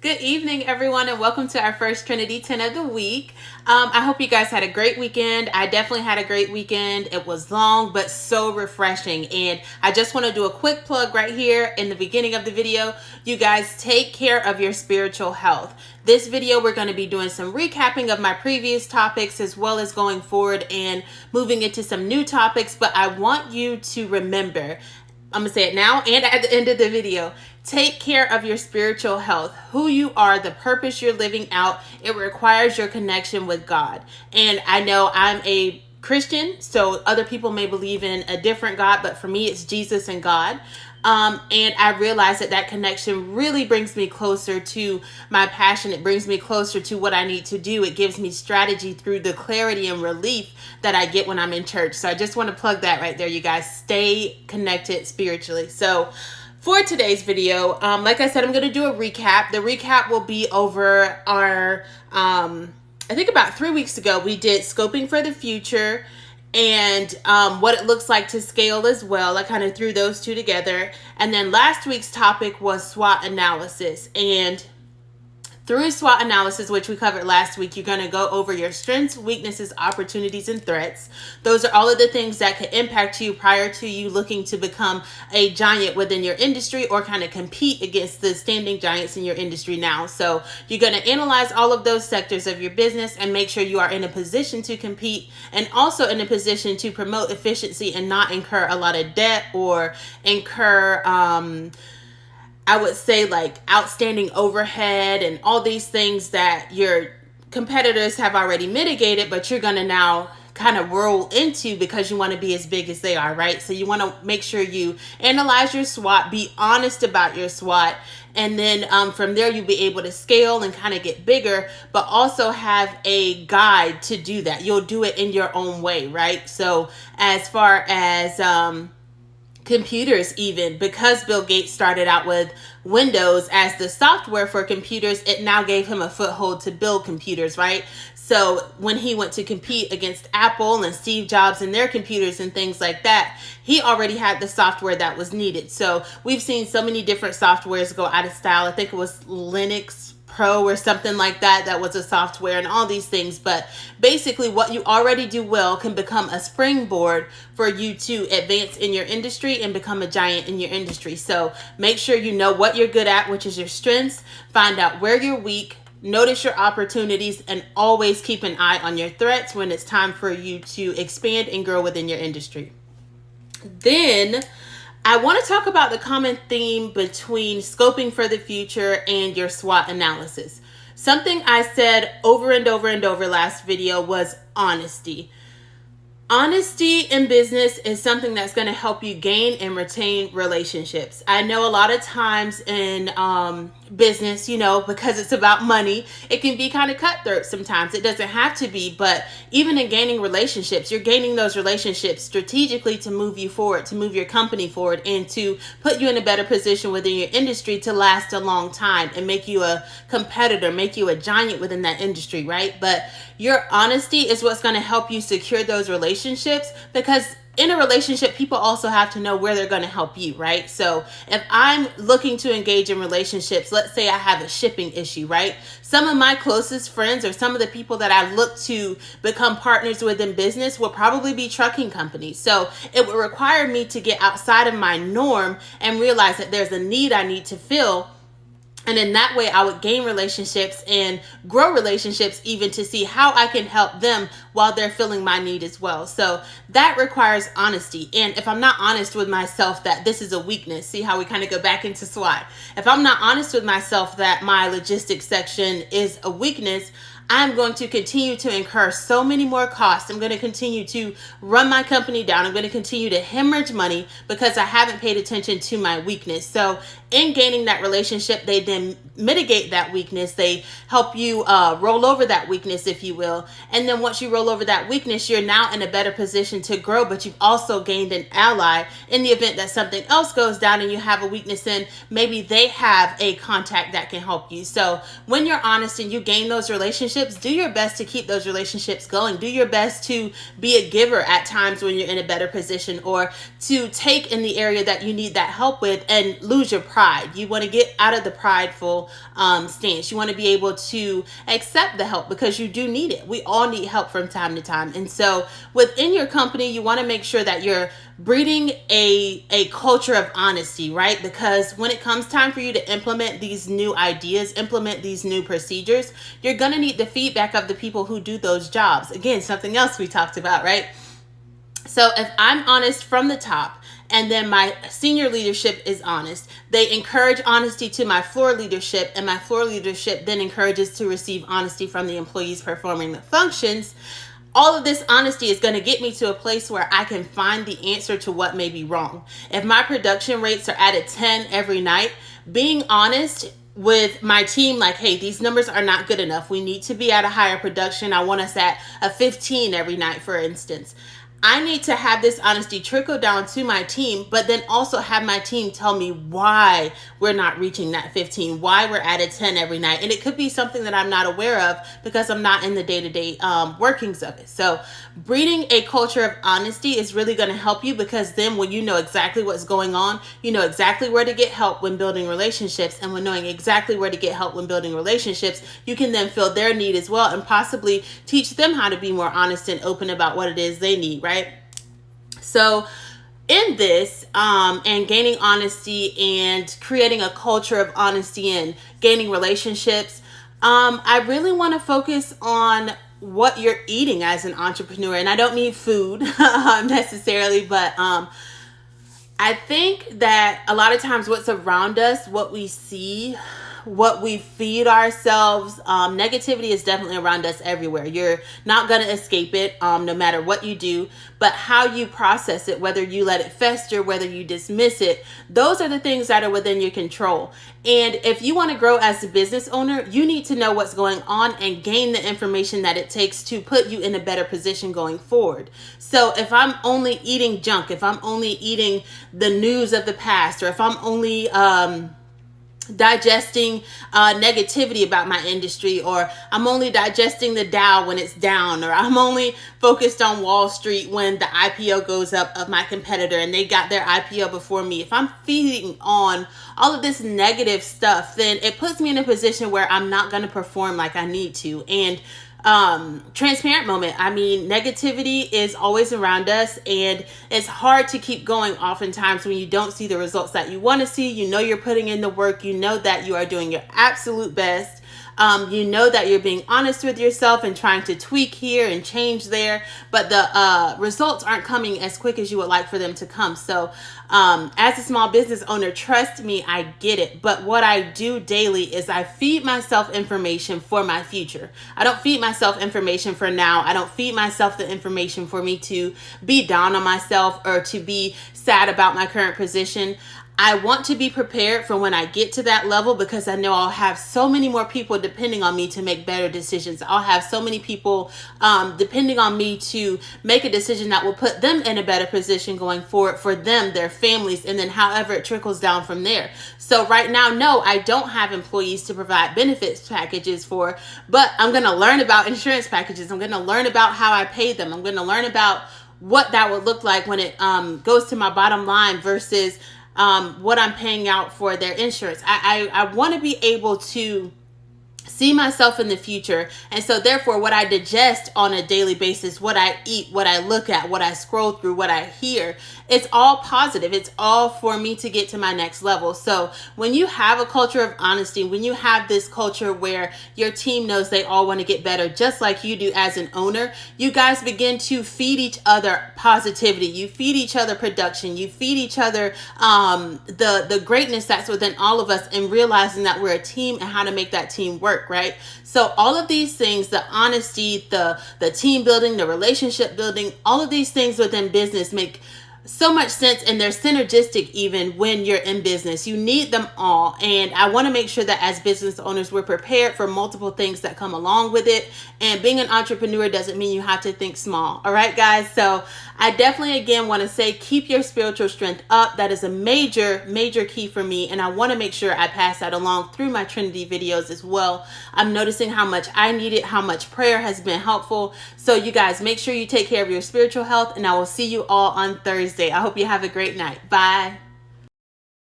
Good evening, everyone, and welcome to our first Trinity 10 of the week. I hope you guys had a great weekend. I definitely had a great weekend. It was long, but so refreshing. And I just want to do a quick plug right here in the beginning of the video. You guys take care of your spiritual health. This video, we're going to be doing some recapping of my previous topics as well as going forward and moving into some new topics. But I want you to remember, I'm going to say it now and at the end of the video. Take care of your spiritual health. Who you are, the purpose you're living out, it requires your connection with God. And I know I'm a Christian, so other people may believe in a different God, but for me, it's Jesus and God. And I realize that connection really brings me closer to my passion. It brings me closer to what I need to do. It gives me strategy through the clarity and relief that I get when I'm in church. So I just want to plug that right there, you guys. Stay connected spiritually. So for today's video, like I said, I'm going to do a recap. The recap will be over our, I think about 3 weeks ago, we did scoping for the future and what it looks like to scale as well. I kind of threw those two together. And then last week's topic was SWOT analysis. And through SWOT analysis, which we covered last week, you're going to go over your strengths, weaknesses, opportunities, and threats. Those are all of the things that could impact you prior to you looking to become a giant within your industry or kind of compete against the standing giants in your industry now. So you're going to analyze all of those sectors of your business and make sure you are in a position to compete and also in a position to promote efficiency and not incur a lot of debt or incur I would say like outstanding overhead and all these things that your competitors have already mitigated, but you're going to now kind of roll into because you want to be as big as they are, right? So you want to make sure you analyze your SWOT, be honest about your SWOT, and then from there you'll be able to scale and kind of get bigger, but also have a guide to do that. You'll do it in your own way, right? So as far as computers, even because Bill Gates started out with Windows as the software for computers, it now gave him a foothold to build computers, right? So when he went to compete against Apple and Steve Jobs and their computers and things like that, he already had the software that was needed. So we've seen so many different softwares go out of style. I think it was Linux Pro or something like that. That was a software and all these things. But basically what you already do well can become a springboard for you to advance in your industry and become a giant in your industry. So make sure you know what you're good at, which is your strengths. Find out where you're weak. Notice your opportunities and always keep an eye on your threats when it's time for you to expand and grow within your industry. Then I want to talk about the common theme between scoping for the future and your SWOT analysis. Something I said over and over and over last video was honesty. Honesty in business is something that's going to help you gain and retain relationships. I know a lot of times in business, because it's about money, it can be kind of cutthroat sometimes. It doesn't have to be, but even in gaining relationships, you're gaining those relationships strategically to move you forward, to move your company forward, and to put you in a better position within your industry to last a long time and make you a competitor, make you a giant within that industry, right? But your honesty is what's going to help you secure those relationships, because in a relationship, people also have to know where they're going to help you, right? So if I'm looking to engage in relationships, let's say I have a shipping issue, right? Some of my closest friends or some of the people that I look to become partners with in business will probably be trucking companies. So it would require me to get outside of my norm and realize that there's a need I need to fill. And in that way, I would gain relationships and grow relationships even to see how I can help them while they're filling my need as well. So that requires honesty. And if I'm not honest with myself that this is a weakness, see how we kind of go back into SWOT. If I'm not honest with myself that my logistics section is a weakness, I'm going to continue to incur so many more costs. I'm going to continue to run my company down. I'm going to continue to hemorrhage money because I haven't paid attention to my weakness. So in gaining that relationship, they then mitigate that weakness. They help you roll over that weakness, if you will. And then once you roll over that weakness, you're now in a better position to grow, but you've also gained an ally in the event that something else goes down and you have a weakness in, maybe they have a contact that can help you. So when you're honest and you gain those relationships, relationships, do your best to keep those relationships going. Do your best to be a giver at times when you're in a better position, or to take in the area that you need that help with and lose your pride. You want to get out of the prideful stance. You want to be able to accept the help because you do need it. We all need help from time to time. And so within your company, you want to make sure that you're breeding a culture of honesty, right? Because when it comes time for you to implement these new ideas, implement these new procedures, you're going to need the feedback of the people who do those jobs. Again, something else we talked about, right? So if I'm honest from the top, and then my senior leadership is honest, they encourage honesty to my floor leadership, and my floor leadership then encourages to receive honesty from the employees performing the functions. All of this honesty is going to get me to a place where I can find the answer to what may be wrong. If my production rates are at a 10 every night, being honest with my team, like, hey, these numbers are not good enough. We need to be at a higher production. I want us at a 15 every night, for instance. I need to have this honesty trickle down to my team, but then also have my team tell me why we're not reaching that 15, why we're at a 10 every night. And it could be something that I'm not aware of because I'm not in the day-to-day workings of it. So breeding a culture of honesty is really going to help you, because then when you know exactly what's going on, you know exactly where to get help when building relationships. And when knowing exactly where to get help when building relationships, you can then fill their need as well and possibly teach them how to be more honest and open about what it is they need, right? So in this and gaining honesty and creating a culture of honesty and gaining relationships, I really want to focus on what you're eating as an entrepreneur. And I don't mean food necessarily, but I think that a lot of times what's around us, what we see, what we feed ourselves, negativity is definitely around us everywhere. You're not going to escape it no matter what you do, but how you process it, whether you let it fester, whether you dismiss it, those are the things that are within your control. And if you want to grow as a business owner, you need to know what's going on and gain the information that it takes to put you in a better position going forward. So if I'm only eating junk, if I'm only eating the news of the past, or if I'm only digesting negativity about my industry, or I'm only digesting the Dow when it's down, or I'm only focused on Wall Street when the IPO goes up of my competitor and they got their IPO before me. If I'm feeding on all of this negative stuff, then it puts me in a position where I'm not going to perform like I need to. And transparent moment, I mean, negativity is always around us, and it's hard to keep going oftentimes when you don't see the results that you want to see. You know you're putting in the work, you know that you are doing your absolute best, you know that you're being honest with yourself and trying to tweak here and change there, but the results aren't coming as quick as you would like for them to come. So as a small business owner, trust me, I get it. But what I do daily is I feed myself information for my future. I don't feed myself information for now. I don't feed myself the information for me to be down on myself or to be sad about my current position. I want to be prepared for when I get to that level, because I know I'll have so many more people depending on me to make better decisions. I'll have so many people depending on me to make a decision that will put them in a better position going forward for them, their families, and then however it trickles down from there. So right now, no, I don't have employees to provide benefits packages for, but I'm going to learn about insurance packages. I'm going to learn about how I pay them. I'm going to learn about what that would look like when it goes to my bottom line versus what I'm paying out for their insurance. I want to be able to see myself in the future. And so therefore, what I digest on a daily basis, what I eat, what I look at, what I scroll through, what I hear, it's all positive. It's all for me to get to my next level. So when you have a culture of honesty, when you have this culture where your team knows they all want to get better, just like you do as an owner, you guys begin to feed each other positivity. You feed each other production. You feed each other the greatness that's within all of us, and realizing that we're a team and how to make that team work, right? So all of these things, the honesty, the team building, the relationship building, all of these things within business make so much sense, and they're synergistic even when you're in business. You need them all. And I want to make sure that as business owners, we're prepared for multiple things that come along with it. And being an entrepreneur doesn't mean you have to think small. All right, guys. So I definitely, again, want to say keep your spiritual strength up. That is a major, major key for me. And I want to make sure I pass that along through my Trinity videos as well. I'm noticing how much I need it, how much prayer has been helpful. So you guys, make sure you take care of your spiritual health, and I will see you all on Thursday. I hope you have a great night. Bye.